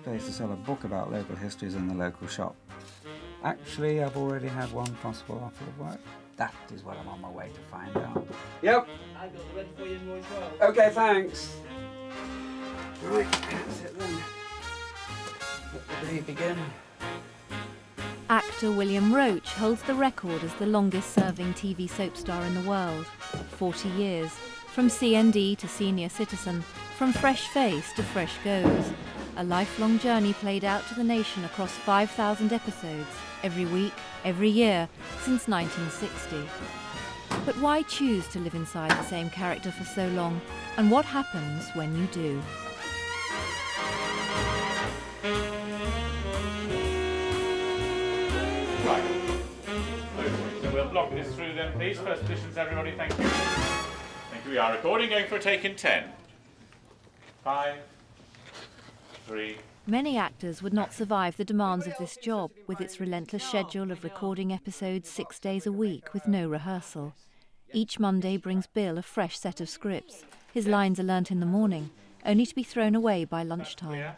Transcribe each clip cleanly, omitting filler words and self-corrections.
place to sell a book about local histories in the local shop. Actually, I've already had one possible offer of work. That is what I'm on my way to find out. Yep. I got the red for you as well. Okay, thanks. Right, that's it then. Let the day begin. Actor William Roache holds the record as the longest-serving TV soap star in the world. 40 years. From CND to Senior Citizen, from Fresh Face to Fresh Goes. A lifelong journey played out to the nation across 5,000 episodes, every week, every year, since 1960. But why choose to live inside the same character for so long? And what happens when you do? Right. So we'll block this through then, please. First positions, everybody. Thank you. Thank you. We are recording, going for a take in 10. 5, 3. Many actors would not survive the demands of this job, with its relentless schedule of recording episodes 6 days a week with no rehearsal. Each Monday brings Bill a fresh set of scripts. His lines are learnt in the morning, only to be thrown away by lunchtime.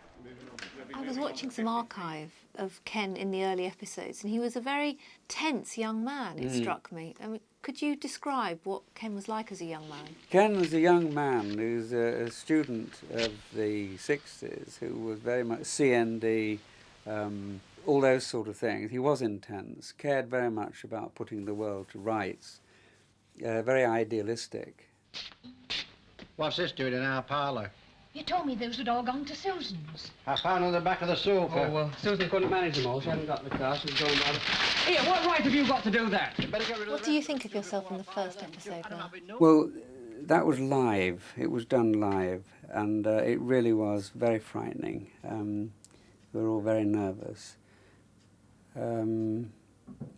I was watching some archive of Ken in the early episodes, and he was a very tense young man, it struck me. I mean, could you describe what Ken was like as a young man? Ken was a young man who's a student of the 60s who was very much CND, all those sort of things. He was intense, cared very much about putting the world to rights, very idealistic. What's this doing in our parlour? You told me those had all gone to Susan's. I found on the back of the sofa. Oh, well, Susan couldn't manage them all. She hadn't got the car. She was going down. Here, what right have you got to do that? What do you think of yourself in the first episode now? Well, that was live. It was done live, and it really was very frightening. We were all very nervous. And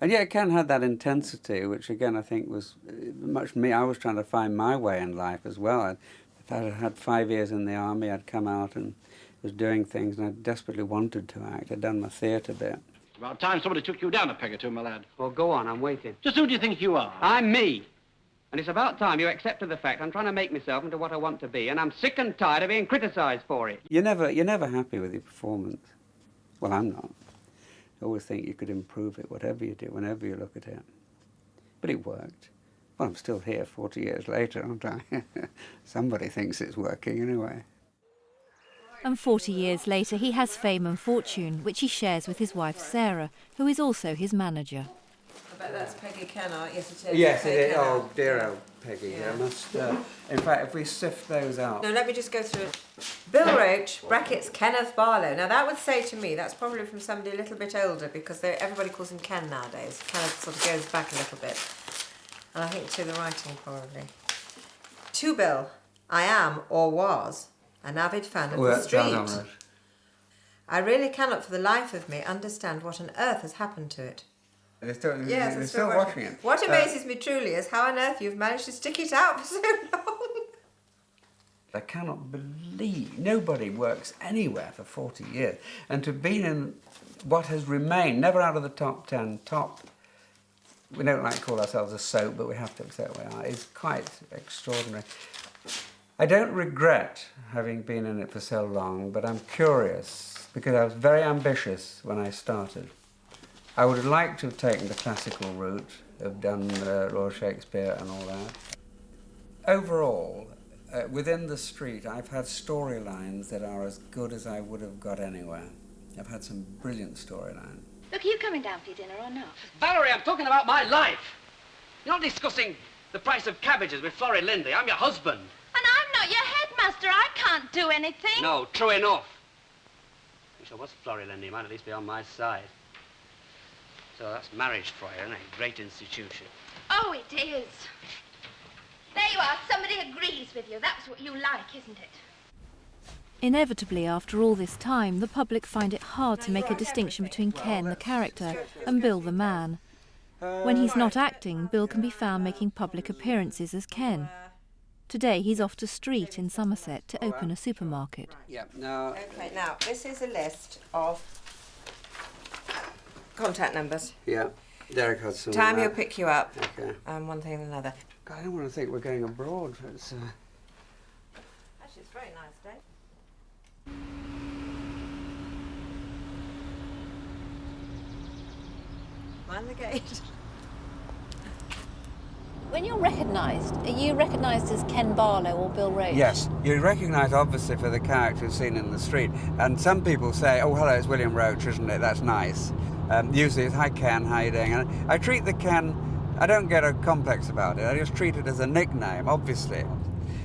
yeah, Ken had that intensity, which again I think was much me. I was trying to find my way in life as well. I had 5 years in the army. I'd come out and was doing things, and I desperately wanted to act. I'd done my theatre bit. About time somebody took you down a peg or two, my lad. Well, go on, I'm waiting. Just who do you think you are? I'm me. And it's about time you accepted the fact I'm trying to make myself into what I want to be, and I'm sick and tired of being criticised for it. You're never happy with your performance. Well, I'm not. I always think you could improve it, whatever you do, whenever you look at it. But it worked. Well, I'm still here 40 years later, aren't I? Somebody thinks it's working anyway. And 40 years later, he has fame and fortune, which he shares with his wife Sarah, who is also his manager. I bet that's Peggy Kennard. Yes, it is. Yes, Peggy it is. Kennard. Oh, dear old Peggy. Yeah. I must, in fact, if we sift those out... No, let me just go through it. Bill Roache, brackets Kenneth Barlow. Now, that would say to me, that's probably from somebody a little bit older, because everybody calls him Ken nowadays. Kenneth sort of goes back a little bit. And I think to the writing, probably. To Bill, I am, or was, an avid fan of the street. I really cannot for the life of me understand what on earth has happened to it. They're still washing it. What amazes me truly is how on earth you've managed to stick it out for so long. I cannot believe nobody works anywhere for 40 years. And to have been in what has remained, never out of the top 10, we don't like to call ourselves a soap, but we have to accept we are, is quite extraordinary. I don't regret having been in it for so long, but I'm curious, because I was very ambitious when I started. I would have liked to have taken the classical route, have done Royal Shakespeare and all that. Overall, within the street, I've had storylines that are as good as I would have got anywhere. I've had some brilliant storylines. Look, are you coming down for your dinner or not? Valerie, I'm talking about my life. You're not discussing the price of cabbages with Florrie Lindy. I'm your husband. And I'm not your headmaster. I can't do anything. No, true enough. Wish I was Florrie Lindy. You might at least be on my side. So that's marriage for you, isn't it? Great institution. Oh, it is. There you are. Somebody agrees with you. That's what you like, isn't it? Inevitably, after all this time, the public find it hard to make a distinction between Ken, the character, and Bill, the man. When he's not acting, Bill can be found making public appearances as Ken. Today, he's off to Street in Somerset to open a supermarket. Yeah, now... Okay, now, this is a list of contact numbers. Yeah, Derek has some. Time he'll pick you up. Okay. One thing and another. God, I don't want to think we're going abroad. It's, Actually, it's a very nice day. Mind the gate. When you're recognised, are you recognised as Ken Barlow or Bill Roach? Yes, you recognise obviously for the characters seen in the street, and some people say, "Oh, hello, it's William Roach, isn't it? That's nice." Usually it's, "Hi Ken, how you doing?" And I treat the Ken, I don't get a complex about it. I just treat it as a nickname, obviously.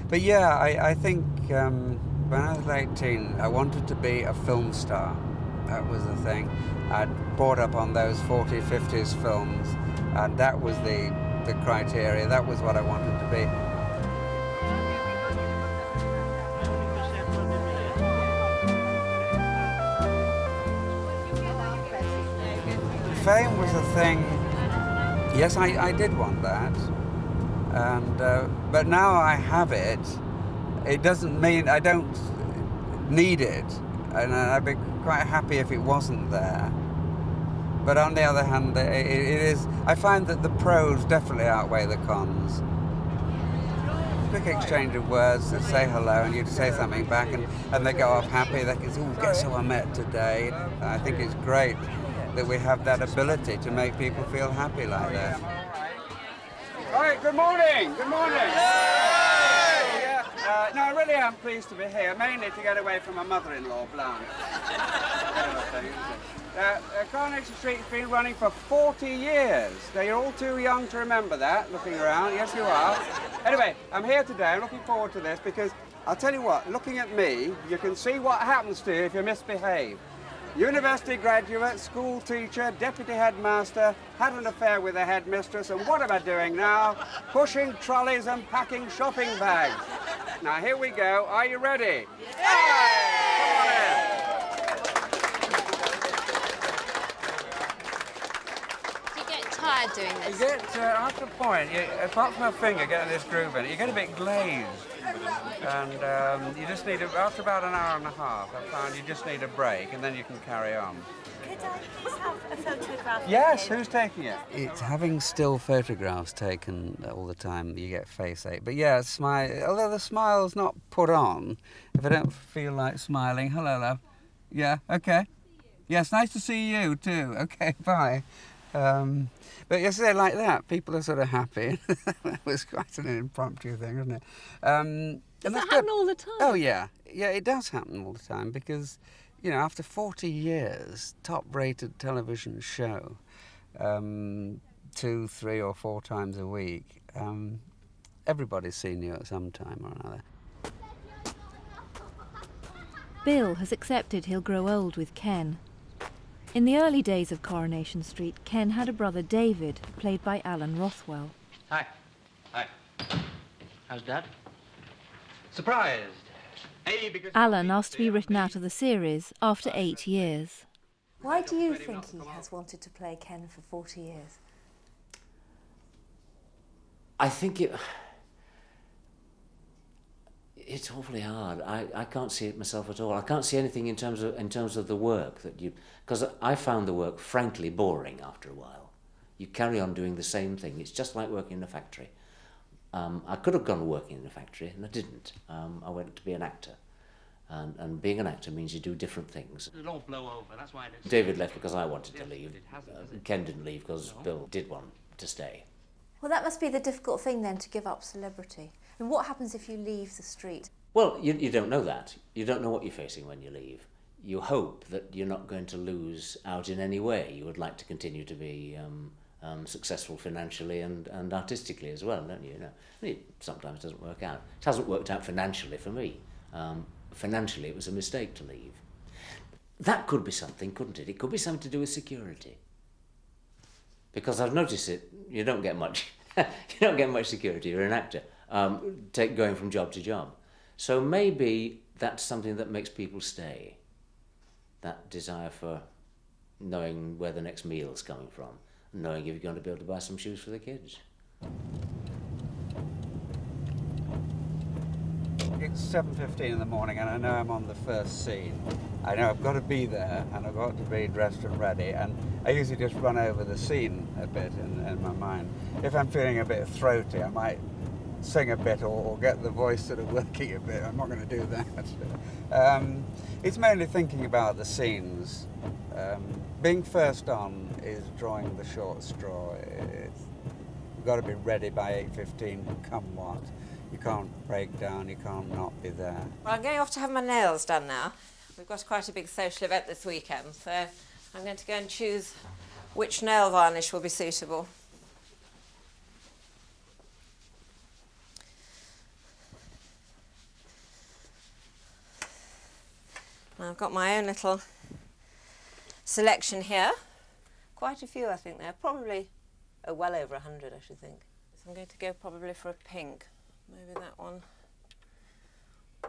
But yeah, I think when I was 18, I wanted to be a film star. That was the thing. I'd brought up on those 40s, 50s films, and that was the criteria. That was what I wanted to be. Fame was a thing. Yes, I did want that, and but now I have it. It doesn't mean I don't need it, and I'd be quite happy if it wasn't there. But on the other hand, it is. I find that the pros definitely outweigh the cons. Quick exchange of words, to say hello, and you say something back, and they go off happy. They can say, "Oh, guess who I met today?" And I think it's great that we have that ability to make people feel happy like that. All right, good morning. Good morning. No, I really am pleased to be here, mainly to get away from my mother-in-law, Blanche. Coronation Street has been running for 40 years. Now, you're all too young to remember that, looking around. Yes, you are. Anyway, I'm here today. I'm looking forward to this because I'll tell you what, looking at me, you can see what happens to you if you misbehave. University graduate, school teacher, deputy headmaster, had an affair with the headmistress, and what am I doing now? Pushing trolleys and packing shopping bags. Now, here we go. Are you ready? Yeah! Tired doing this? You get, after a point, apart from a finger getting this groove in it, you get a bit glazed. And you just need, after about an hour and a half, I found you just need a break and then you can carry on. Could I please have a photograph? Yes, who's taking it? It's having still photographs taken all the time, you get face ache. But yeah, smile, although the smile's not put on, if I don't feel like smiling, hello love. Yeah, okay. Yes, nice to see you too. Okay, bye. But yesterday, like that, people are sort of happy. That was quite an impromptu thing, wasn't it? Does that happen all the time? Oh, yeah. Yeah, it does happen all the time because, you know, after 40 years, top-rated television show, 2, 3 or 4 times a week, everybody's seen you at some time or another. Bill has accepted he'll grow old with Ken. In the early days of Coronation Street, Ken had a brother, David, played by Alan Rothwell. Hi. Hi. How's Dad? Surprised. Hey, because Alan asked to be written out of the series after 8 years. Why do you think he has wanted to play Ken for 40 years? I think it's awfully hard. I can't see it myself at all. I can't see anything in terms of the work that you, because I found the work frankly boring after a while. You carry on doing the same thing. It's just like working in a factory. I could have gone working in a factory and I didn't. I went to be an actor, and being an actor means you do different things. It'll all blow over. That's why it is. David left because I wanted to leave. Ken didn't leave because Bill did want to stay. Well, that must be the difficult thing then, to give up celebrity. And what happens if you leave the street? Well, you don't know that. You don't know what you're facing when you leave. You hope that you're not going to lose out in any way. You would like to continue to be successful financially and artistically as well, don't you? It sometimes doesn't work out. It hasn't worked out financially for me. Financially, it was a mistake to leave. That could be something, couldn't it? It could be something to do with security. Because I've noticed it, you don't get much. You don't get much security. You're an actor, going from job to job. So maybe that's something that makes people stay. That desire for knowing where the next meal's coming from, knowing if you're going to be able to buy some shoes for the kids. It's 7:15 in the morning and I know I'm on the first scene. I know I've got to be there and I've got to be dressed and ready, and I usually just run over the scene a bit in my mind. If I'm feeling a bit throaty, I might sing a bit or get the voice sort of working a bit. I'm not going to do that. It's mainly thinking about the scenes. Being first on is drawing the short straw. You've got to be ready by 8:15, come what. You can't break down, you can't not be there. Well, I'm going off to have my nails done now. We've got quite a big social event this weekend, so I'm going to go and choose which nail varnish will be suitable. I've got my own little selection here. Quite a few, I think. There probably well over 100, I should think. So I'm going to go probably for a pink. Maybe that one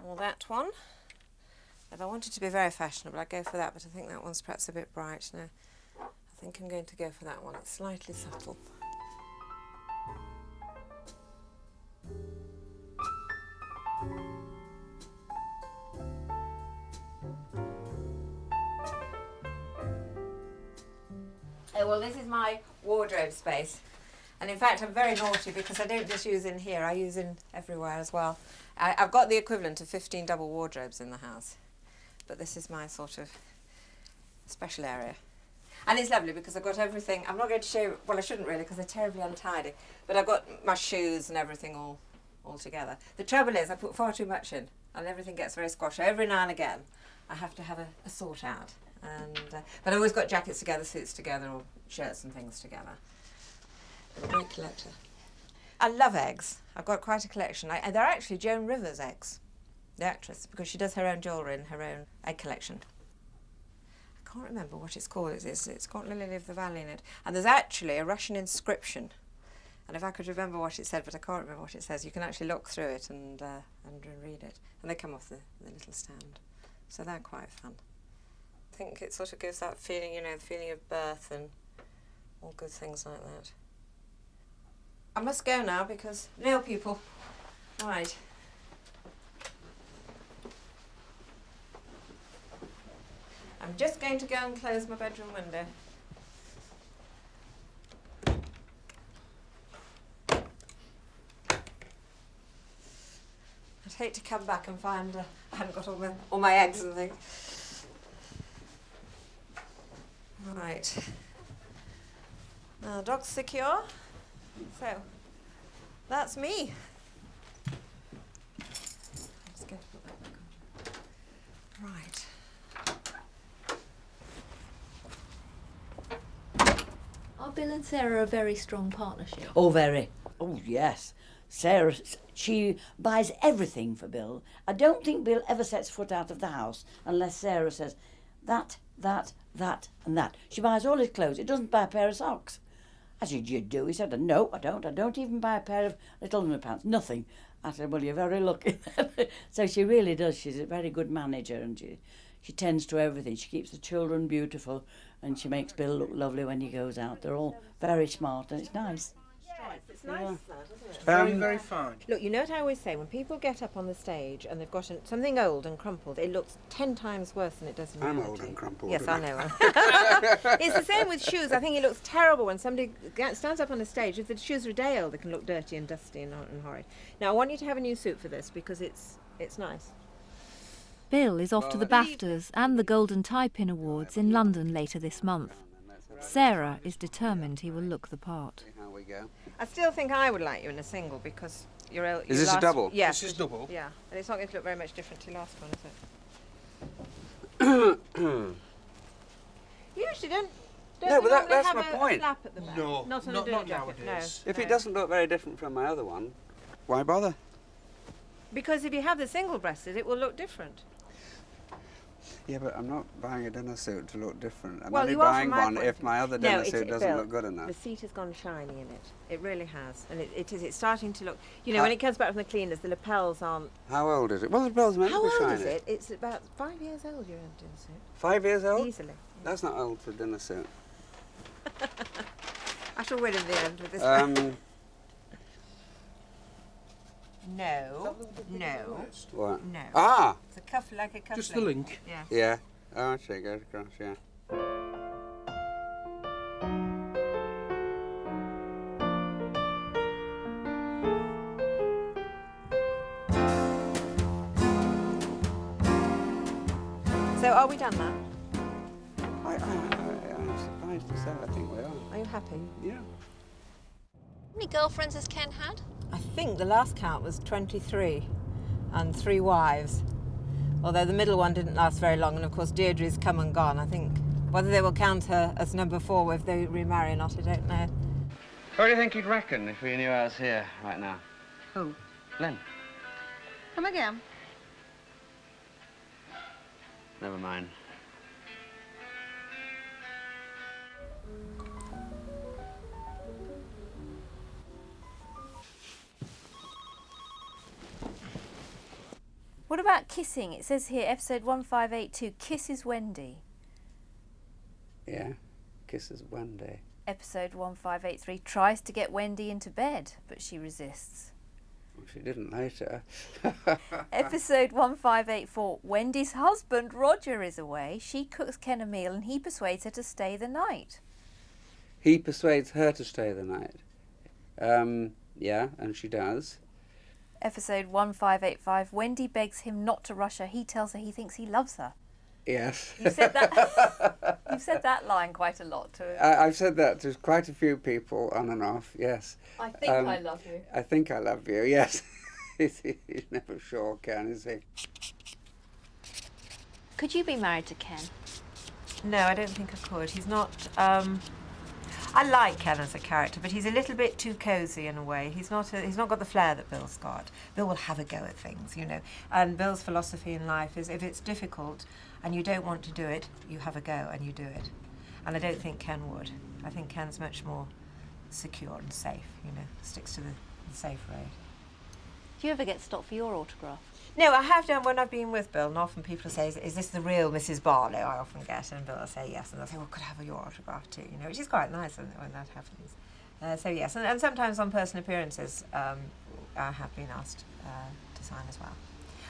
or that one. If I wanted to be very fashionable, I'd go for that, but I think that one's perhaps a bit bright. No, I think I'm going to go for that one. It's slightly subtle. Oh, well, this is my wardrobe space. And in fact, I'm very naughty because I don't just use in here, I use in everywhere as well. I've got the equivalent of 15 double wardrobes in the house. But this is my sort of special area. And it's lovely because I've got everything. I'm not going to show, well, I shouldn't really because they're terribly untidy. But I've got my shoes and everything all together. The trouble is I put far too much in and everything gets very squashed. Every now and again, I have to have a sort out. And, but I've always got jackets together, suits together, or shirts and things together. I'm a great collector. I love eggs. I've got quite a collection. And they're actually Joan Rivers' eggs, the actress, because she does her own jewellery and her own egg collection. I can't remember what it's called. It's got Lily of the Valley in it. And there's actually a Russian inscription. And if I could remember what it said, but I can't remember what it says, you can actually look through it and read it. And they come off the little stand. So they're quite fun. I think it sort of gives that feeling, you know, the feeling of birth and all good things like that. I must go now because nail people. All right. I'm just going to go and close my bedroom window. I'd hate to come back and find I haven't got all my eggs and things. Right. Now the dog's secure. So that's me. I'm just going to put that back on. Right. Are Bill and Sarah a very strong partnership? Oh, very. Oh, yes. Sarah, she buys everything for Bill. I don't think Bill ever sets foot out of the house unless Sarah says that, and that. She buys all his clothes. He doesn't buy a pair of socks. I said, you do? He said, no, I don't. I don't even buy a pair of little underpants. Nothing. I said, well, you're very lucky. So she really does. She's a very good manager and she tends to everything. She keeps the children beautiful and she makes Bill look lovely when he goes out. They're all very smart and it's nice. It's nice, isn't it? Very, very fine. Look, you know what I always say, when people get up on the stage and they've got something old and crumpled, it looks 10 times worse than it does in reality. I'm old and crumpled. Yes, I know. It's the same with shoes. I think it looks terrible when somebody stands up on the stage. If the shoes are a day old, they can look dirty and dusty and horrid. Now, I want you to have a new suit for this because it's nice. Bill is off to the BAFTAs and the Golden Tie-Pin Awards in London later this month. Sarah is determined he will look the part. How we go. I still think I would like you in a single because you're Is this a double? Yeah. This is double? Yeah. And it's not going to look very much different to the last one, is it? You usually don't No, but normally that's have my a point. flap at the back. No, not on not a dinner jacket, nowadays. no. If it doesn't look very different from my other one, why bother? Because if you have the single-breasted, it will look different. Yeah, but I'm not buying a dinner suit to look different. I'm Well, only you are buying from my one point if of my view. other No, dinner suit doesn't Bill, look good enough. The seat has gone shiny in it. It really has. And it's starting to look... You know, when it comes back from the cleaners, the lapels aren't... How old is it? Well, the bell's meant How to be old shiny. is it? It's about 5 years old, your dinner suit. 5 years old? Easily. That's not old for a dinner suit. I shall win in the end with this one. No. What? No. Ah! It's a cuff, like a cuff Just the link. Yeah. Yeah. Oh, actually, it goes across, yeah. So are we done now? I'm surprised to say I think we are. Are you happy? Yeah. How many girlfriends has Ken had? I think the last count was 23 and 3 wives. Although the middle one didn't last very long, and of course Deirdre's come and gone. I think whether they will count her as number 4 if they remarry or not, I don't know. What do you think he'd reckon if we knew I was here right now? Who? Len. Come again. Never mind. What about kissing? It says here, episode 1582, kisses Wendy. Yeah, kisses Wendy. Episode 1583, tries to get Wendy into bed, but she resists. Well, she didn't later. Episode 1584, Wendy's husband, Roger, is away. She cooks Ken a meal and he persuades her to stay the night. He persuades her to stay the night. Yeah, and she does. Episode 1585, Wendy begs him not to rush her. He tells her he thinks he loves her. Yes. You've said that. You've said that line quite a lot to him. I've said that to quite a few people on and off, yes. I think I love you. I think I love you, yes. He's never sure, Ken, is he? Could you be married to Ken? No, I don't think I could. He's not... I like Ken as a character, but he's a little bit too cosy in a way. He's not got the flair that Bill's got. Bill will have a go at things, you know. And Bill's philosophy in life is if it's difficult and you don't want to do it, you have a go and you do it. And I don't think Ken would. I think Ken's much more secure and safe, you know, sticks to the safe road. Do you ever get stopped for your autograph? No, I have done when I've been with Bill, and often people say, is this the real Mrs. Barlow? I often get, and Bill will say yes, and they'll say, well, could I have your autograph too, you know, which is quite nice when that happens. So yes, and sometimes on personal appearances, I have been asked to sign as well.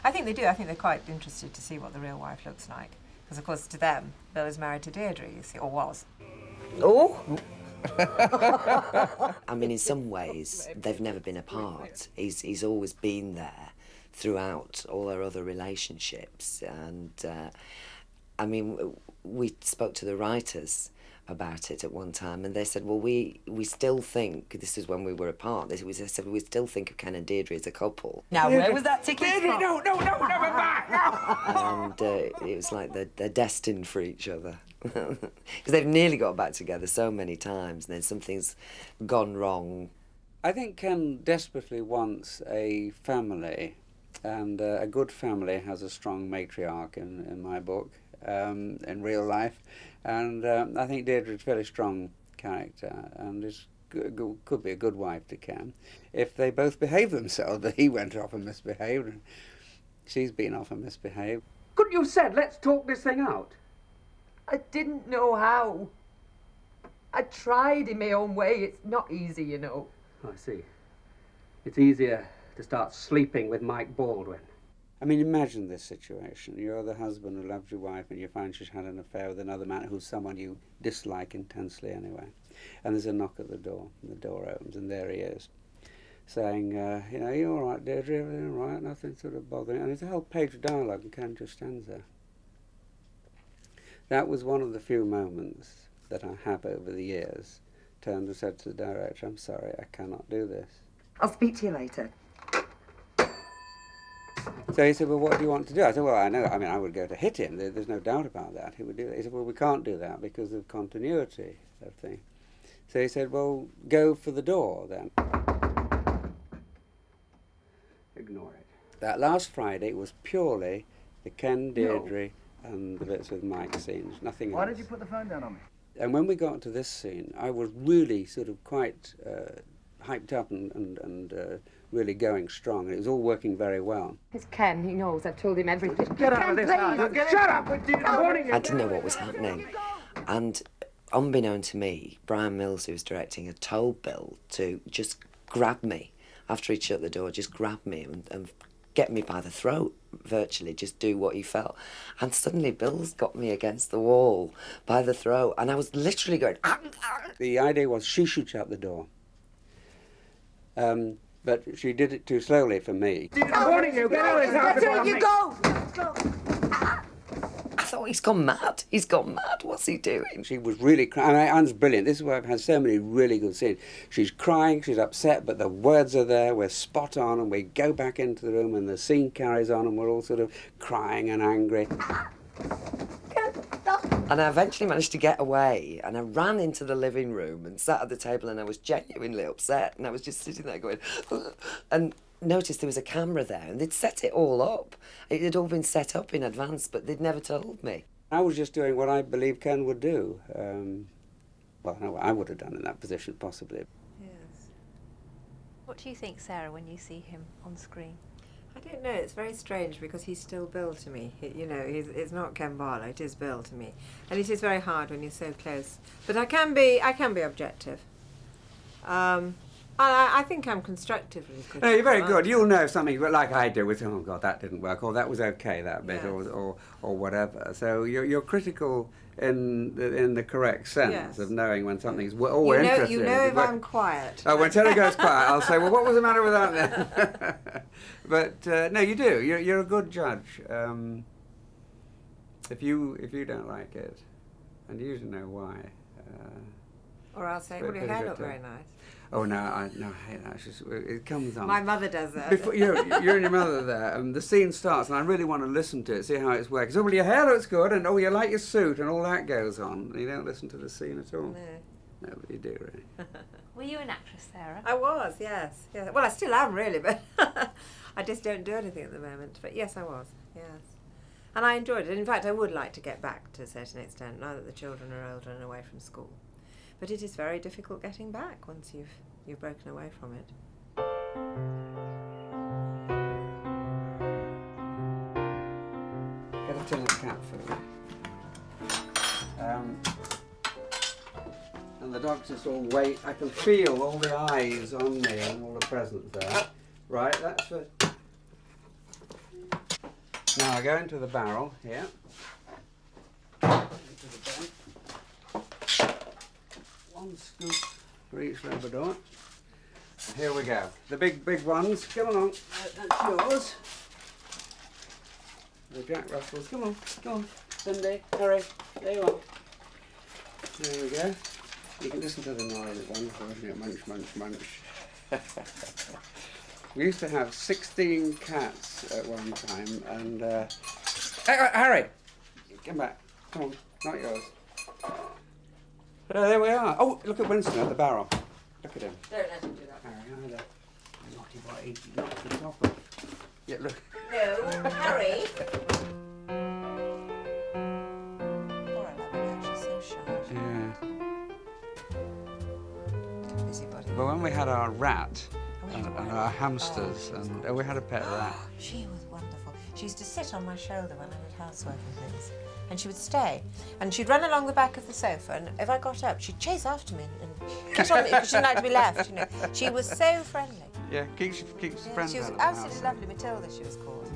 I think they do. I think they're quite interested to see what the real wife looks like, because of course to them, Bill is married to Deirdre, you see, or was. Oh! I mean, in some ways, they've never been apart. He's always been there throughout all their other relationships. And, I mean, we spoke to the writers about it at one time, and they said, well, we still think, this is when we were apart, they said, we still think of Ken and Deirdre as a couple. Now, where was that ticket from? No, we're back, no! And it was like they're destined for each other. Because they've nearly got back together so many times, and then something's gone wrong. I think Ken desperately wants a family, and a good family has a strong matriarch in my book, in real life. And I think Deirdre's a fairly strong character, and could be a good wife to Ken if they both behave themselves. But he went off and misbehaved, and she's been off and misbehaved. Couldn't you have said, let's talk this thing out? I didn't know how. I tried in my own way. It's not easy, you know. Oh, I see. It's easier to start sleeping with Mike Baldwin. I mean, imagine this situation. You're the husband who loves your wife, and you find she's had an affair with another man who's someone you dislike intensely anyway. And there's a knock at the door, and the door opens, and there he is, saying, you know, you all right, Deirdre, everything all right, nothing sort of bothering. And it's a whole page of dialogue, and Ken just stands there. That was one of the few moments that I have over the years turned and said to the director, I'm sorry, I cannot do this. I'll speak to you later. So he said, well, what do you want to do? I said, well, I know, I mean, I would go to hit him. There's no doubt about that. He would do that. He said, well, we can't do that because of continuity of thing. So he said, well, go for the door then. Ignore it. That last Friday was purely the Ken, Deirdre, and the bits with Mike scenes, nothing else. Why did you put the phone down on me? And when we got to this scene, I was really sort of quite hyped up and really going strong. It was all working very well. It's Ken, he knows. I've told him everything. Get out of this house. Shut up! I didn't know what was happening. And unbeknown to me, Brian Mills, who was directing, had told Bill to just grab me after he'd shut the door, just grab me and get me by the throat, virtually, just do what he felt. And suddenly Bill's got me against the wall by the throat, and I was literally going... The idea was she should shut the door. But she did it too slowly for me. I'm warning you, get out of this house before I you go! I thought, oh, he's gone mad. He's gone mad. What's he doing? She was really crying. Anne's brilliant. This is where I've had so many really good scenes. She's crying, she's upset, but the words are there. We're spot on, and we go back into the room, and the scene carries on, and we're all sort of crying and angry. And I eventually managed to get away, and I ran into the living room and sat at the table, and I was genuinely upset, and I was just sitting there going, and noticed there was a camera there, and they'd set it all up. It had all been set up in advance, but they'd never told me. I was just doing what I believe Ken would do. Well, no, I would have done in that position, possibly. Yes. What do you think, Sarah, when you see him on screen? I don't know, it's very strange because he's still Bill to me. It's not Ken Barlow, it is Bill to me. And it is very hard when you're so close. But I can be objective. I think I'm constructively critical. No, you're very good. You'll know something like I do with, oh God, that didn't work, or that was okay, that bit, Yes. or whatever. So you're critical in the correct sense Yes. of knowing when something's we're interested You in know it. if I'm quiet. Oh, when Terry goes quiet, I'll say, well, what was the matter with that then? But no, you do. You're a good judge. If you don't like it, and you usually know why. Or I'll say, well, your hair looked very nice. Oh no, I hate that. It's just, it comes on. My mother does that. Before, you're and your mother there, and the scene starts, and I really want to listen to it, see how it's working. So, well, your hair looks good, and oh, you like your suit, and all that goes on. And you don't listen to the scene at all. No, but you do, really. Were you an actress, Sarah? I was, yes. Well, I still am, really, but I just don't do anything at the moment. But yes, I was, yes. And I enjoyed it. In fact, I would like to get back to a certain extent, now that the children are older and away from school. But it is very difficult getting back once you've broken away from it. Get a tin of cat food. And the dogs just all wait. I can feel all the eyes on me and all the presents there. Right, that's for... Now I go into the barrel here. Into the bin. One scoop for each Labrador. Here we go. The big ones. Come along. That's yours. The Jack Russells. Come on. Cindy, hurry. There you are. There we go. You can listen to the noise at one point. Munch, munch, munch. We used to have 16 cats at one time, and hey, Harry, come back. Come on, not yours. There we are. Oh, look at Winston at the barrel. Look at him. Don't let him do that. Harry, either. Naughty boy, he knocked the top off. Yeah, look. No, Harry. Poor Elaborate, she's so shy. Yeah. Busybody. But when we had our rat and our hamsters, and we had a pet rat. She was wonderful. She used to sit on my shoulder when I did housework and things. And she would stay. And she'd run along the back of the sofa, and if I got up, she'd chase after me and get on me because she didn't like to be left, you know. She was so friendly. Yeah, keeps friends She was out of the absolutely house. lovely. Matilda, she was called.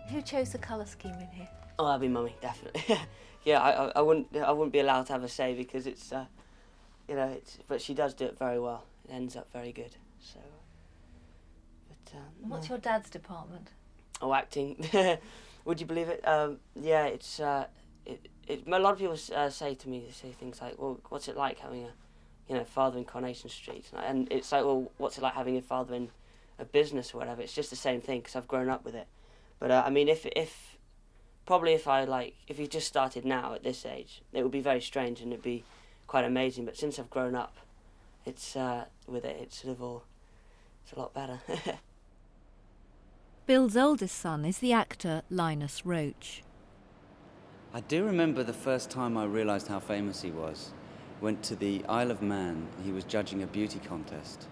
Who chose the colour scheme in here? Oh, that'd be Mummy, definitely. Yeah, I wouldn't be allowed to have a say because it's, but she does do it very well. It ends up very good. So, What's your dad's department? Oh, acting. Would you believe it? Yeah, it's a lot of people say to me, they say things like, well, what's it like having a father in Coronation Street? And it's like, well, what's it like having a father in a business or whatever? It's just the same thing because I've grown up with it. But I mean, if you just started now at this age, it would be very strange and it'd be quite amazing. But since I've grown up, it's with it, it's sort of all, it's a lot better. Bill's oldest son is the actor Linus Roach. I do remember the first time I realised how famous he was. Went to the Isle of Man. He was judging a beauty contest,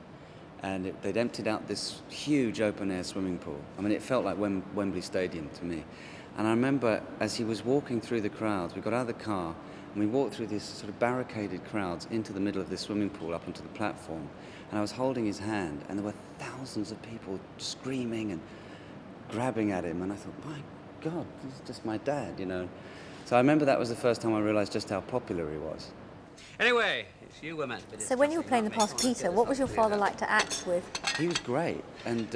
and they'd emptied out this huge open-air swimming pool. I mean, it felt like Wembley Stadium to me. And I remember as he was walking through the crowds, we got out of the car and we walked through these sort of barricaded crowds into the middle of this swimming pool up onto the platform. And I was holding his hand, and there were thousands of people screaming and grabbing at him. And I thought, my God, this is just my dad, you know. So I remember that was the first time I realised just how popular he was. Anyway, it's you we're meant to be So when you were playing the part of Peter, what was your father like to act with? He was great, and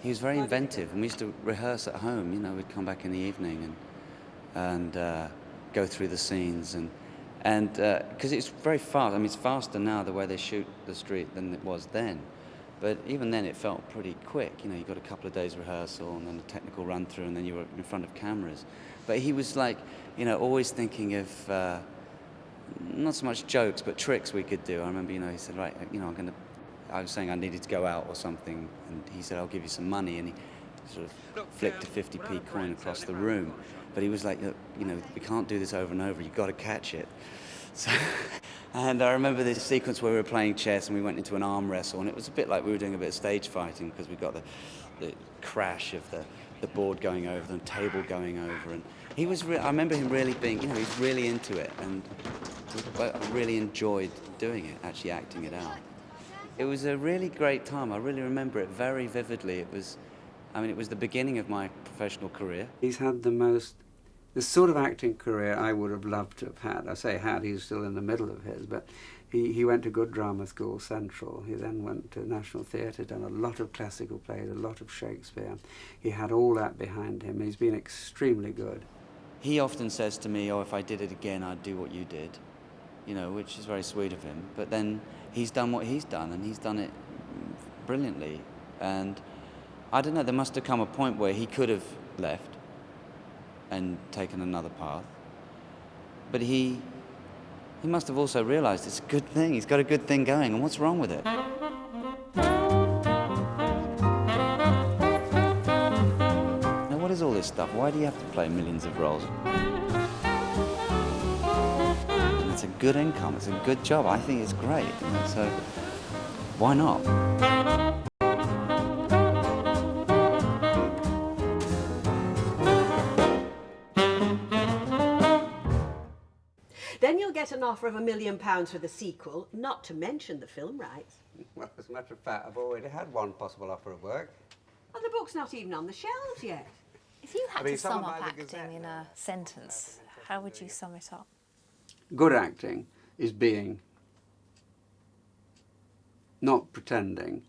he was very inventive, and we used to rehearse at home. You know, we'd come back in the evening and go through the scenes, and because it's very fast. I mean, it's faster now the way they shoot the street than it was then, but even then it felt pretty quick. You know, you got a couple of days rehearsal and then a technical run through, and then you were in front of cameras. But he was like, you know, always thinking of not so much jokes, but tricks we could do. I remember, you know, he said, right, you know, I was saying I needed to go out or something, and he said, I'll give you some money, and he sort of flicked a 50p coin across the room. But he was like, look, you know, we can't do this over and over, you've got to catch it. So, and I remember this sequence where we were playing chess and we went into an arm wrestle, and it was a bit like we were doing a bit of stage fighting, because we got the crash of the board going over, the table going over, and he was. I remember him really being, you know, he's really into it, and I really enjoyed doing it, actually acting it out. It was a really great time. I really remember it very vividly. It was the beginning of my professional career. He's had the sort of acting career I would have loved to have had. I say had, he's still in the middle of his, but he went to good drama school, Central. He then went to National Theatre, done a lot of classical plays, a lot of Shakespeare. He had all that behind him. He's been extremely good. He often says to me, oh, if I did it again, I'd do what you did, you know, which is very sweet of him. But then he's done what he's done, and he's done it brilliantly. And I don't know, there must have come a point where he could have left and taken another path. But he must have also realised it's a good thing. He's got a good thing going, and what's wrong with it? Now, what is all this stuff? Why do you have to play millions of roles? And it's a good income, it's a good job. I think it's great, you know, so why not? Then you'll get an offer of £1 million for the sequel, not to mention the film rights. Well, as a matter of fact, I've already had one possible offer of work. And the book's not even on the shelves yet. If you had I mean, to sum someone up buys a acting in a sentence, how would you sum it up? Good acting is being, not pretending.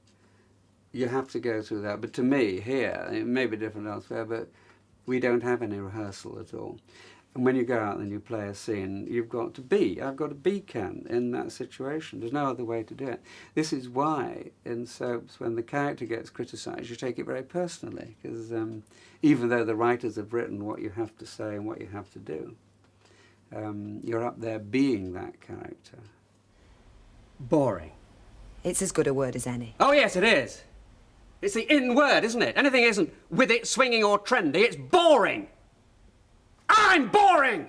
You have to go through that. But to me, here, it may be different elsewhere, but we don't have any rehearsal at all. And when you go out and you play a scene, I've got to be Ken in that situation. There's no other way to do it. This is why in soaps, when the character gets criticised, you take it very personally, because even though the writers have written what you have to say and what you have to do, you're up there being that character. Boring. It's as good a word as any. Oh, yes, it is. It's the in word, isn't it? Anything isn't with it, swinging or trendy. It's boring. I'm boring!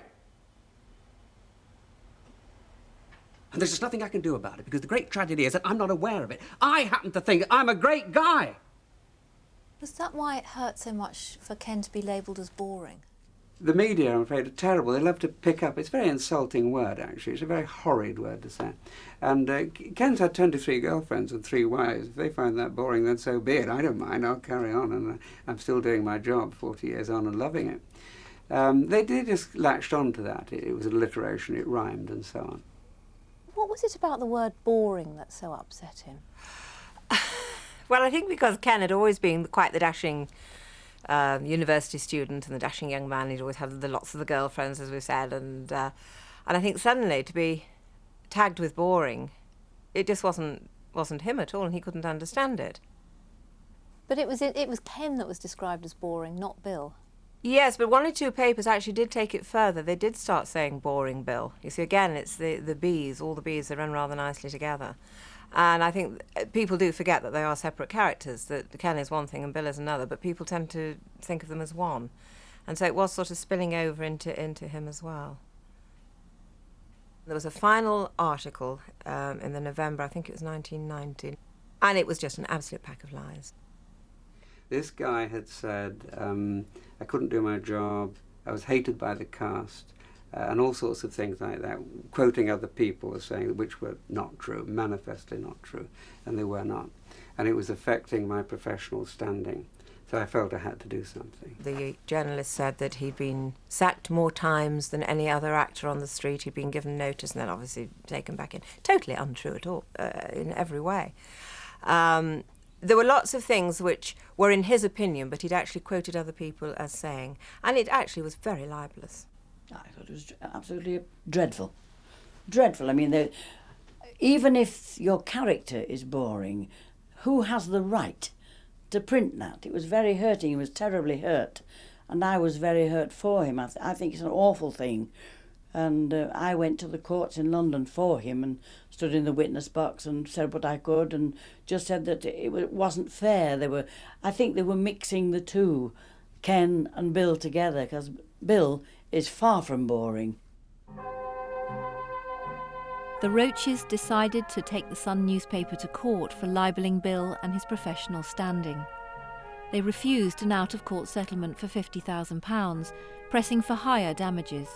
And there's just nothing I can do about it, because the great tragedy is that I'm not aware of it. I happen to think I'm a great guy. Was that why it hurt so much for Ken to be labelled as boring? The media, I'm afraid, are terrible. They love to pick up. It's a very insulting word, actually. It's a very horrid word to say. And Ken's had 23 girlfriends and 3 wives. If they find that boring, then so be it. I don't mind. I'll carry on. And I'm still doing my job 40 years on and loving it. They just latched on to that. It was alliteration, it rhymed and so on. What was it about the word boring that so upset him? Well, I think because Ken had always been quite the dashing university student and the dashing young man. He'd always had lots of the girlfriends, as we've said, and I think suddenly to be tagged with boring, it just wasn't him at all, and he couldn't understand it. But it was Ken that was described as boring, not Bill. Yes, but 1 or 2 papers actually did take it further. They did start saying boring Bill. You see, again, it's the B's, all the B's that run rather nicely together. And I think people do forget that they are separate characters, that Ken is one thing and Bill is another, but people tend to think of them as one. And so it was sort of spilling over into him as well. There was a final article in the November, I think it was 1990, and it was just an absolute pack of lies. This guy had said, I couldn't do my job, I was hated by the cast, and all sorts of things like that, quoting other people as saying which were not true, manifestly not true, and they were not. And it was affecting my professional standing. So I felt I had to do something. The journalist said that he'd been sacked more times than any other actor on the street. He'd been given notice and then obviously taken back in. Totally untrue at all, in every way. There were lots of things which were in his opinion, but he'd actually quoted other people as saying, and it actually was very libellous. I thought it was absolutely dreadful. Dreadful. I mean, even if your character is boring, who has the right to print that? It was very hurting. He was terribly hurt, and I was very hurt for him. I think it's an awful thing. And I went to the courts in London for him and stood in the witness box and said what I could and just said that it wasn't fair. I think they were mixing the two, Ken and Bill, together, because Bill is far from boring. The Roaches decided to take the Sun newspaper to court for libelling Bill and his professional standing. They refused an out-of-court settlement for £50,000, pressing for higher damages.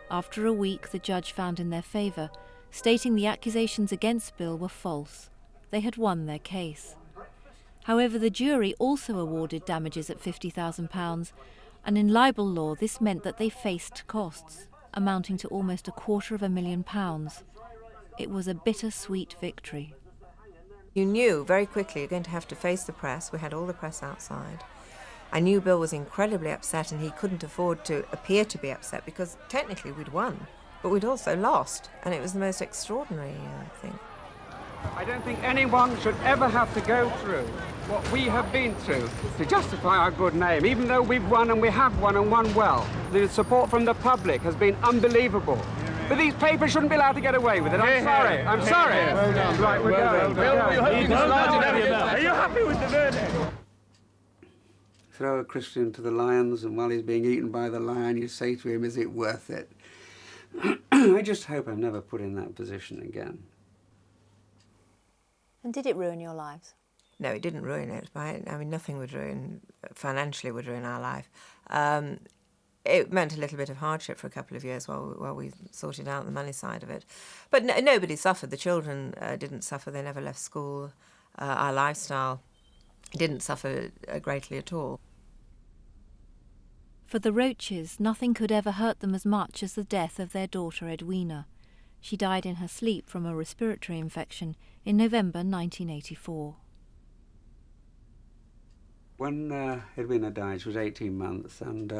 After a week, the judge found in their favour, stating the accusations against Bill were false. They had won their case. However, the jury also awarded damages at £50,000, and in libel law this meant that they faced costs, amounting to almost £250,000. It was a bittersweet victory. You knew very quickly you're going to have to face the press. We had all the press outside. I knew Bill was incredibly upset and he couldn't afford to appear to be upset because technically we'd won, but we'd also lost, and it was the most extraordinary thing. I don't think anyone should ever have to go through what we have been through to justify our good name, even though we've won and we have won and won well. The support from the public has been unbelievable. But these papers shouldn't be allowed to get away with it. I'm sorry. I'm sorry. Well done. Right, we're going. Are you happy with the verdict? Throw a Christian to the lions, and while he's being eaten by the lion, you say to him, is it worth it? I just hope I'm never put in that position again. And did it ruin your lives? No, it didn't ruin it. I mean, nothing would ruin, financially would ruin our life. It meant a little bit of hardship for a couple of years while we sorted out the money side of it. But nobody suffered. The children didn't suffer. They never left school. Our lifestyle didn't suffer greatly at all. For the Roaches, nothing could ever hurt them as much as the death of their daughter Edwina. She died in her sleep from a respiratory infection in November 1984. When Edwina died, she was 18 months, and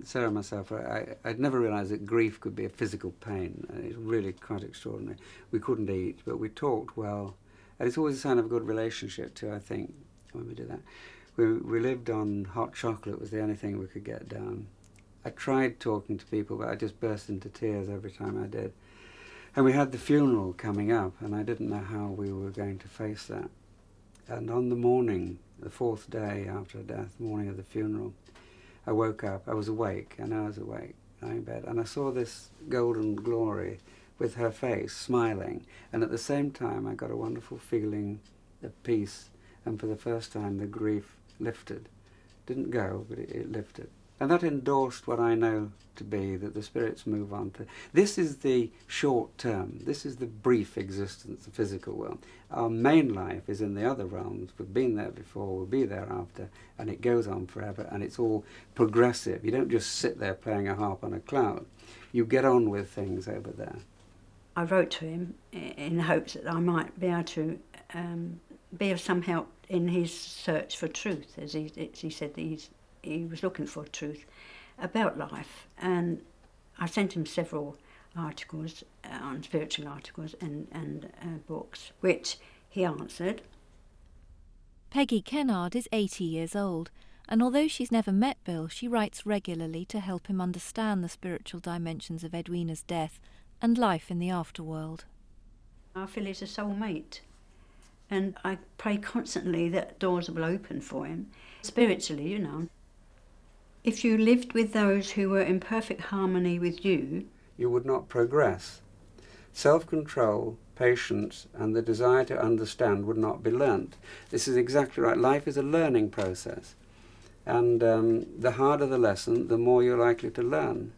Sarah and myself, I'd never realised that grief could be a physical pain. It's really quite extraordinary. We couldn't eat, but we talked well. And it's always a sign of a good relationship too, I think, when we do that. We lived on hot chocolate, was the only thing we could get down. I tried talking to people, but I just burst into tears every time I did. And we had the funeral coming up, and I didn't know how we were going to face that. And on the morning, the fourth day after her death, morning of the funeral, I woke up. I was awake, I know I was awake, lying in bed, and I saw this golden glory with her face, smiling. And at the same time, I got a wonderful feeling of peace, and for the first time, the grief lifted. Didn't go, but it lifted. And that endorsed what I know to be, that the spirits move on to. This is the short term. This is the brief existence, the physical world. Our main life is in the other realms. We've been there before, we'll be there after, and it goes on forever, and it's all progressive. You don't just sit there playing a harp on a cloud. You get on with things over there. I wrote to him in hopes that I might be able to be of some help in his search for truth, as he said that he was looking for truth about life. And I sent him several articles on spiritual articles and books, which he answered. Peggy Kennard is 80 years old, and although she's never met Bill, she writes regularly to help him understand the spiritual dimensions of Edwina's death and life in the afterworld. I feel he's a soulmate, and I pray constantly that doors will open for him, spiritually, you know. If you lived with those who were in perfect harmony with you, you would not progress. Self-control, patience, and the desire to understand would not be learnt. This is exactly right. Life is a learning process. And the harder the lesson, the more you're likely to learn.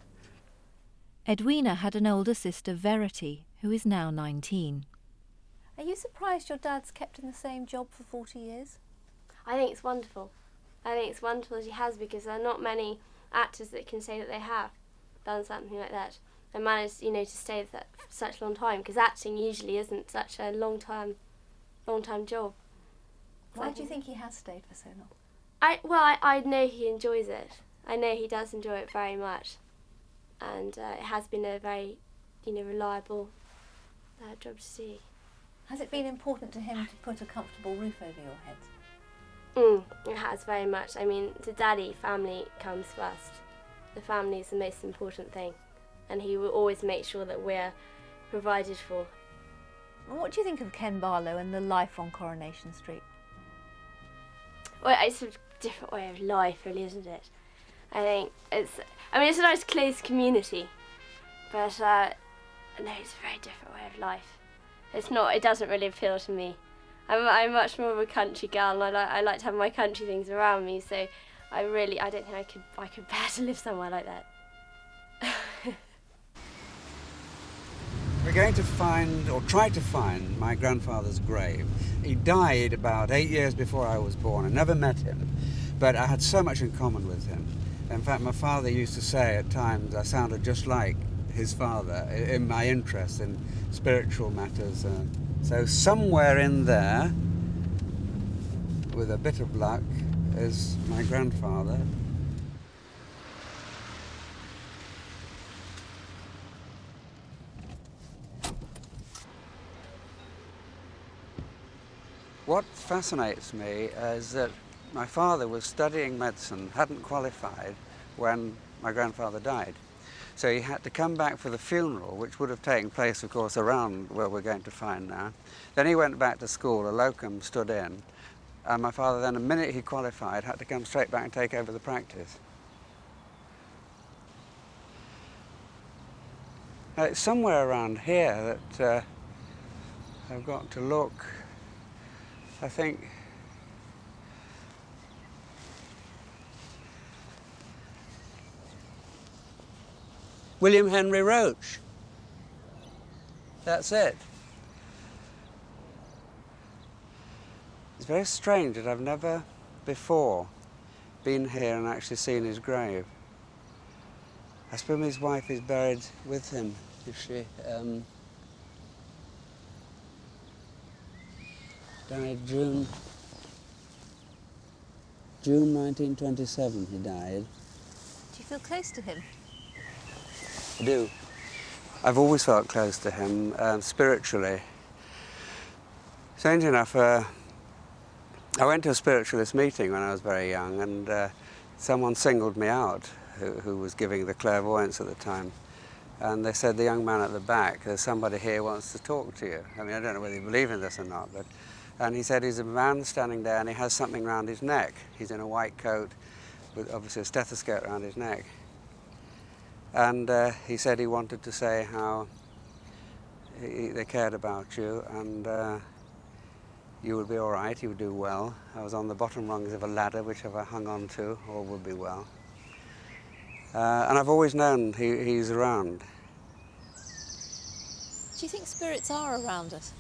Edwina had an older sister, Verity, who is now 19. Are you surprised your dad's kept in the same job for 40 years? I think it's wonderful. I think it's wonderful that he has, because there are not many actors that can say that they have done something like that and managed, you know, to stay for such a long time, because acting usually isn't such a long-time job. Why do you think he has stayed for so long? I know he enjoys it. I know he does enjoy it very much, and it has been a very, you know, reliable job to do. Has it been important to him to put a comfortable roof over your heads? It has very much. I mean, to Daddy, family comes first. The family is the most important thing, and he will always make sure that we're provided for. And what do you think of Ken Barlow and the life on Coronation Street? Well, it's a different way of life, really, isn't it? I think it's a nice close community, but no, it's a very different way of life. It doesn't really appeal to me. I'm much more of a country girl, and I like to have my country things around me, so I don't think I could bear to live somewhere like that. We're going to find, or try to find, my grandfather's grave. He died about 8 years before I was born. I never met him, but I had so much in common with him. In fact, my father used to say at times I sounded just like his father in my interest in spiritual matters. So somewhere in there, with a bit of luck, is my grandfather. What fascinates me is that my father was studying medicine, hadn't qualified when my grandfather died. So he had to come back for the funeral, which would have taken place, of course, around where we're going to find now. Then he went back to school, a locum stood in, and my father then, the minute he qualified, had to come straight back and take over the practice. Now, it's somewhere around here that I've got to look. I think William Henry Roach. That's it. It's very strange that I've never before been here and actually seen his grave. I suppose his wife is buried with him, is she? Died June 1927 he died. Do you feel close to him? I do. I've always felt close to him, spiritually. Strange enough, I went to a spiritualist meeting when I was very young, and someone singled me out who was giving the clairvoyance at the time. And they said, the young man at the back, there's somebody here who wants to talk to you. I mean, I don't know whether you believe in this or not, but... And he said he's a man standing there and he has something around his neck. He's in a white coat with obviously a stethoscope around his neck. And he said he wanted to say how they cared about you and you would be all right, you would do well. I was on the bottom rungs of a ladder, whichever I hung on to, all would be well. And I've always known he's around. Do you think spirits are around us?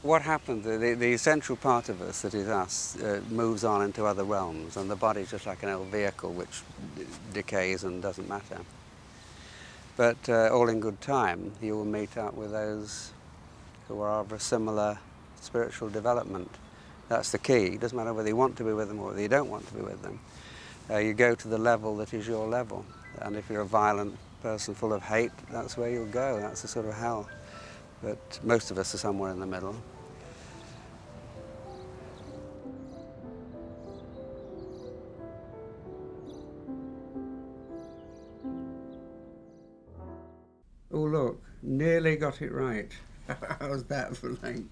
What happened, the essential part of us, that is us, moves on into other realms, and the body's just like an old vehicle which decays and doesn't matter. But all in good time, you will meet up with those who are of a similar spiritual development. That's the key. It doesn't matter whether you want to be with them or whether you don't want to be with them. You go to the level that is your level. And if you're a violent person full of hate, that's where you'll go. That's the sort of hell. But most of us are somewhere in the middle. Oh look, nearly got it right. How's that for like?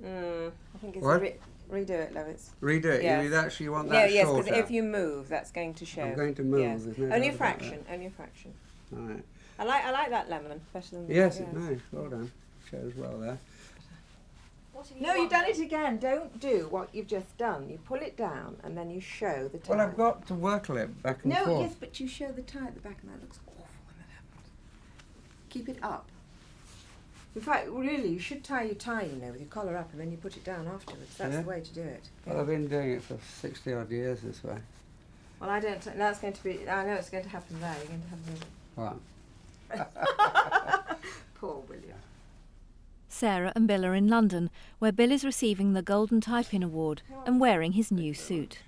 I think it's What? redo it, Lois. Redo it? Yes. You actually want that yes, shorter? because if you move, that's going to show. I'm going to move. Yes. There's no Only a doubt about fraction. that. Only a fraction. All right. I like that lemon better than Yes, the it's nice. Well done. Shows well there. No, you've done it again. Don't do what you've just done. You pull it down and then you show the tie. Well, I've got to workle it back and forth. No, yes, but you show the tie at the back and that looks awful when that happens. Keep it up. In fact, really, you should tie your tie, you know, with your collar up, and then you put it down afterwards. That's the way to do it. Well, I've been doing it for 60 odd years this way. Well, I don't. That's going to be. I know it's going to happen there. You're going to have What? Poor William. Sarah and Bill are in London, where Bill is receiving the Golden Tie-Pin Award and wearing his new suit.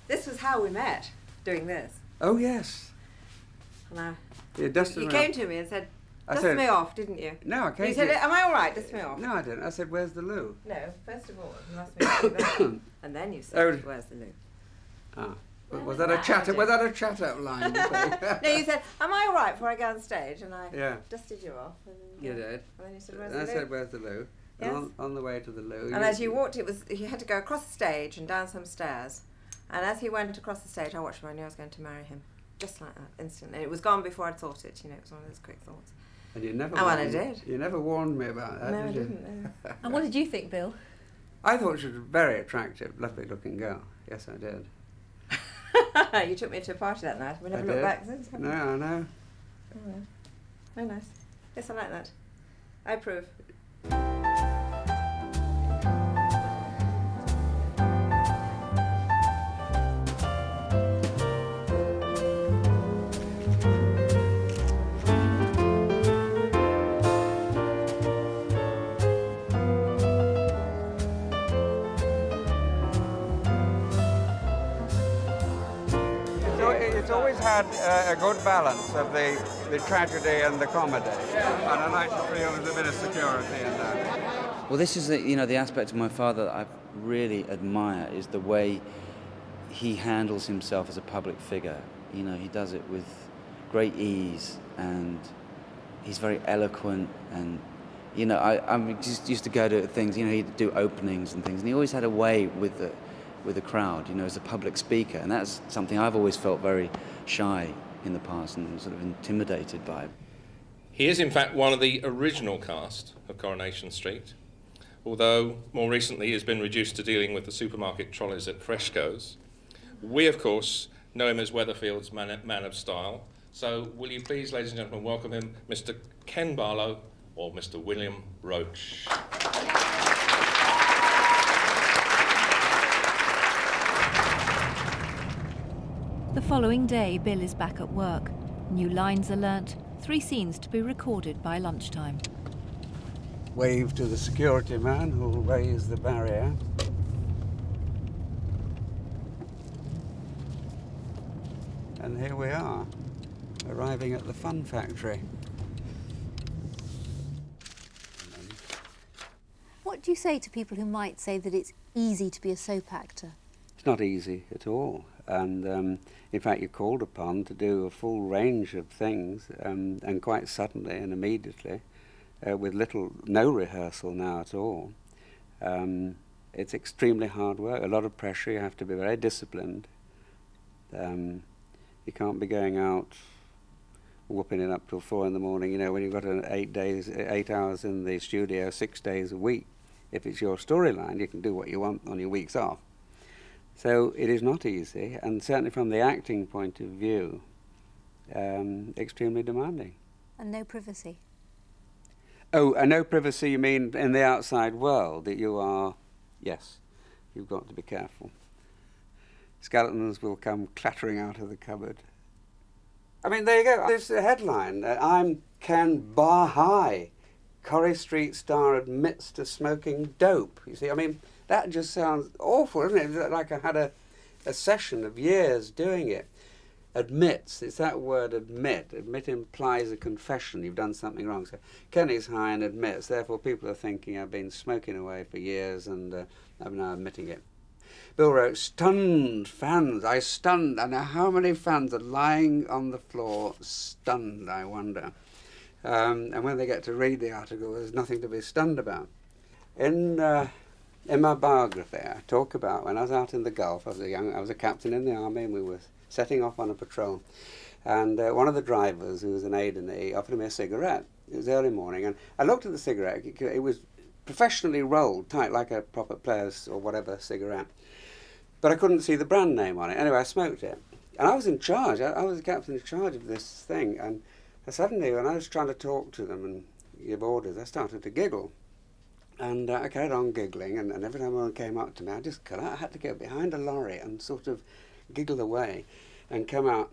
This was how we met, doing this. Oh, yes. And You came to me and said, dust me off, didn't you? No, I came You said, am I all right, dust me off? No, I didn't. I said, where's the loo? No, first of all, you asked me to do that. And then you said, where's the loo? Ah. Was that a chat-up line? No, you said, am I all right before I go on stage? And I dusted you off. And you did. And then you said, where's the loo? I said, where's the loo? Yes. And on the way to the loo. And as you walked, you had to go across the stage and down some stairs. And as he went across the stage, I watched him. I knew I was going to marry him. Just like that, instantly. It was gone before I'd thought it, you know, it was one of those quick thoughts. And you never I did. You never warned me about that, No, did you? I didn't. No. And what did you think, Bill? I thought she was a very attractive, lovely-looking girl. Yes, I did. You took me to a party that night. We never I looked did. back since. No, I know. Oh, well. Very nice. Yes, I like that. I approve. It's always had a good balance of the tragedy and the comedy, and I like to feel there's a bit of security in that. Well, this is the aspect of my father that I really admire is the way he handles himself as a public figure. You know, he does it with great ease, and he's very eloquent. And you know, I just used to go to things. You know, he'd do openings and things, and he always had a way with the crowd, you know, as a public speaker, and that's something I've always felt very shy in the past and sort of intimidated by. He is in fact one of the original cast of Coronation Street, although more recently he has been reduced to dealing with the supermarket trolleys at Fresco's. We, of course, know him as Weatherfield's man of style, so will you please, ladies and gentlemen, welcome him, Mr. Ken Barlow, or Mr. William Roach. The following day, Bill is back at work. New lines are learnt, 3 scenes to be recorded by lunchtime. Wave to the security man who'll raise the barrier. And here we are, arriving at the Fun Factory. What do you say to people who might say that it's easy to be a soap actor? It's not easy at all, and in fact you're called upon to do a full range of things, and quite suddenly and immediately, with no rehearsal now at all. It's extremely hard work, a lot of pressure, you have to be very disciplined. You can't be going out whooping it up till 4 in the morning, you know, when you've got 8 hours in the studio, 6 days a week. If it's your storyline, you can do what you want on your weeks off. So it is not easy, and certainly from the acting point of view, extremely demanding. And no privacy? Oh, and no privacy, you mean in the outside world, that you are, yes, you've got to be careful. Skeletons will come clattering out of the cupboard. I mean, there you go. This is the headline. I'm Ken Barlow. Corrie Street star admits to smoking dope. You see, I mean, that just sounds awful, doesn't it? Like I had a session of years doing it. Admits, it's that word admit. Admit implies a confession, you've done something wrong. So Kenny's high and admits, therefore people are thinking I've been smoking away for years and I'm now admitting it. Bill wrote, stunned fans, I know how many fans are lying on the floor, stunned, I wonder. And when they get to read the article, there's nothing to be stunned about. In my biography, I talk about when I was out in the Gulf. I was a captain in the army, and we were setting off on a patrol. And one of the drivers, who was an aide, he offered me a cigarette. It was early morning, and I looked at the cigarette. It was professionally rolled tight, like a proper player's or whatever cigarette. But I couldn't see the brand name on it. Anyway, I smoked it. And I was in charge. I was the captain in charge of this thing. And suddenly, when I was trying to talk to them and give orders, I started to giggle. And I carried on giggling, and every time one came up to me, I just cut out. I had to go behind a lorry and sort of giggle away and come out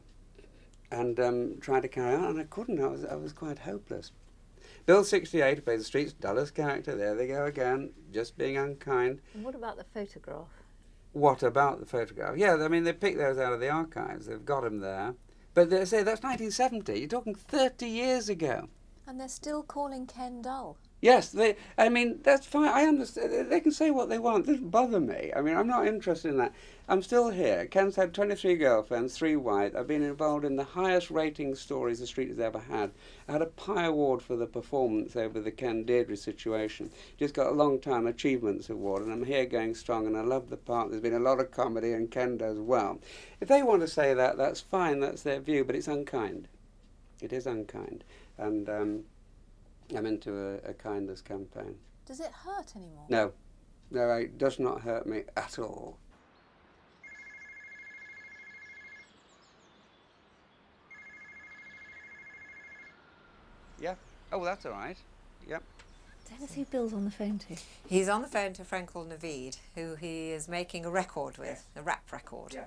and try to carry on, and I couldn't. I was quite hopeless. Bill 68, who plays the street's dullest character, there they go again, just being unkind. And what about the photograph? What about the photograph? Yeah, I mean, they picked those out of the archives. They've got them there. But they say that's 1970. You're talking 30 years ago. And they're still calling Ken dull. Yes, I mean, that's fine. I understand. They can say what they want. It doesn't bother me. I mean, I'm not interested in that. I'm still here. Ken's had 23 girlfriends, 3 white. I've been involved in the highest rating stories the street has ever had. I had a Pie Award for the performance over the Ken Deirdre situation. Just got a Long Time Achievements Award, and I'm here going strong, and I love the part. There's been a lot of comedy, and Ken does well. If they want to say that, that's fine. That's their view, but it's unkind. It is unkind. And I'm into a kindness campaign. Does it hurt anymore? No. No, it does not hurt me at all. Yeah. Oh, that's all right. Yep. Tell us who Bill's on the phone to. He's on the phone to a friend called Naveed, who he is making a record with, a rap record. Yeah.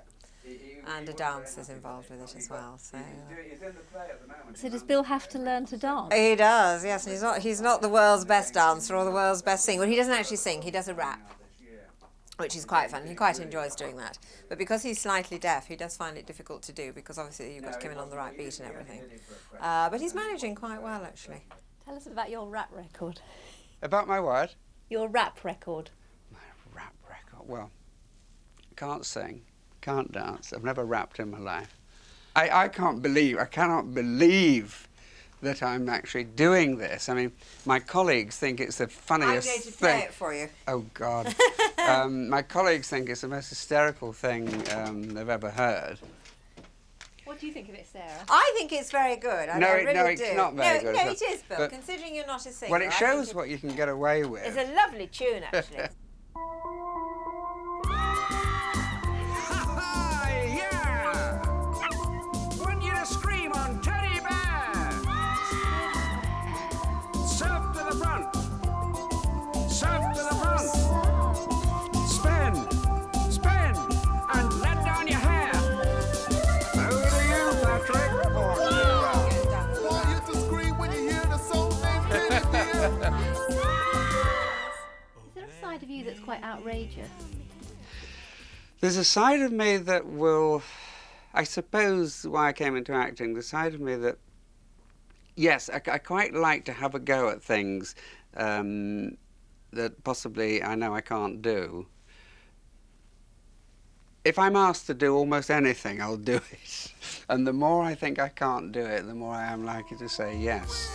And a dance is involved with it as well. So. So does Bill have to learn to dance? He does, yes. He's not the world's best dancer or the world's best singer. Well, he doesn't actually sing. He does a rap, which is quite fun. He quite enjoys doing that. But because he's slightly deaf, he does find it difficult to do because obviously you've got to come in on the right beat and everything. But he's managing quite well, actually. Tell us about your rap record. About my what? Your rap record. My rap record? Well, can't sing. Can't dance. I've never rapped in my life. I cannot believe that I'm actually doing this. I mean, my colleagues think it's the funniest I'm going to thing. play it for you. Oh, God. My colleagues think it's the most hysterical thing they've ever heard. What do you think of it, Sarah? I think it's very good. I really do. It's not very good. No, it is, Bill, but, considering you're not a singer. Well, it shows what you can get away with. It's a lovely tune, actually. Of you that's quite outrageous? There's a side of me that will, I suppose why I came into acting, the side of me that, yes, I quite like to have a go at things that possibly I know I can't do. If I'm asked to do almost anything, I'll do it. And the more I think I can't do it, the more I am likely to say yes.